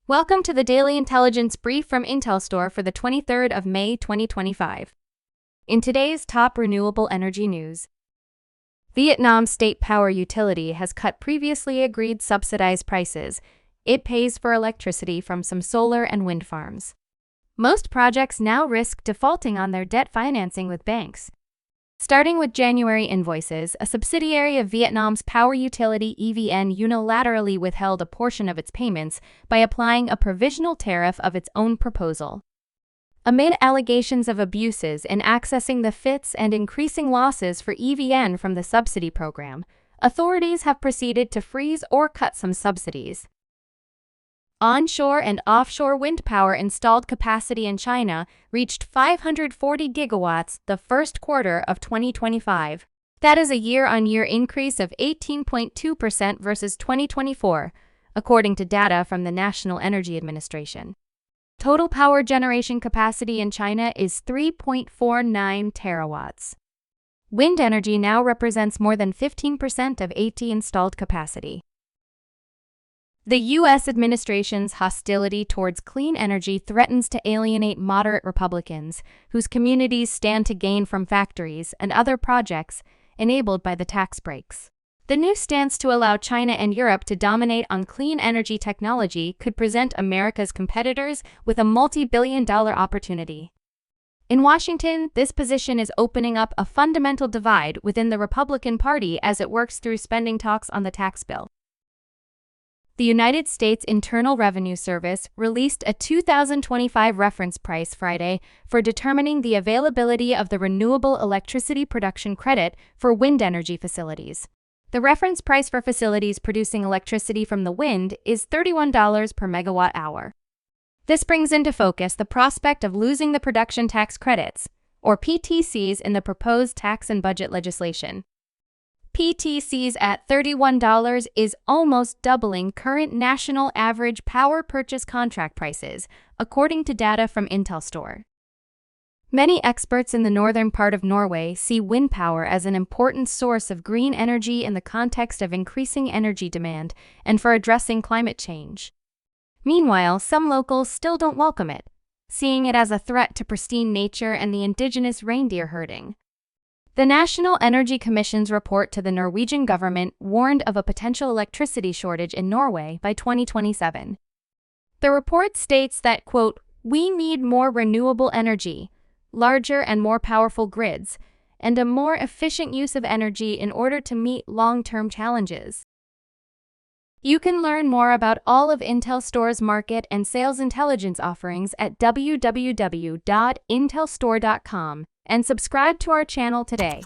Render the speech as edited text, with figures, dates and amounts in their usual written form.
Welcome to the Daily Intelligence Brief from IntelStor for the 23rd of May 2025. In today's top renewable energy news, Vietnam's state power utility has cut previously agreed subsidized prices it pays for electricity from some solar and wind farms. Most projects now risk defaulting on their debt financing with banks. Starting with January invoices, a subsidiary of Vietnam's power utility EVN unilaterally withheld a portion of its payments by applying a provisional tariff of its own proposal. Amid allegations of abuses in accessing the FITs and increasing losses for EVN from the subsidy program, authorities have proceeded to freeze or cut some subsidies. Onshore and offshore wind power installed capacity in China reached 540 gigawatts the first quarter of 2025. That is a year-on-year increase of 18.2% versus 2024, according to data from the National Energy Administration. Total power generation capacity in China is 3.49 terawatts. Wind energy now represents more than 15% of AT installed capacity. The U.S. administration's hostility towards clean energy threatens to alienate moderate Republicans, whose communities stand to gain from factories and other projects enabled by the tax breaks. The new stance to allow China and Europe to dominate on clean energy technology could present America's competitors with a multi-billion-dollar opportunity. In Washington, this position is opening up a fundamental divide within the Republican Party as it works through spending talks on the tax bill. The United States Internal Revenue Service released a 2025 reference price Friday for determining the availability of the Renewable Electricity Production Credit for wind energy facilities. The reference price for facilities producing electricity from the wind is $31 per megawatt hour. This brings into focus the prospect of losing the production tax credits, or PTCs, in the proposed tax and budget legislation. PTCs at $31 is almost doubling current national average power purchase contract prices, according to data from IntelStor. Many experts in the northern part of Norway see wind power as an important source of green energy in the context of increasing energy demand and for addressing climate change. Meanwhile, some locals still don't welcome it, seeing it as a threat to pristine nature and the indigenous reindeer herding. The National Energy Commission's report to the Norwegian government warned of a potential electricity shortage in Norway by 2027. The report states that, quote, "We need more renewable energy, larger and more powerful grids, and a more efficient use of energy in order to meet long-term challenges." You can learn more about all of IntelStor's market and sales intelligence offerings at www.intelstor.com and subscribe to our channel today.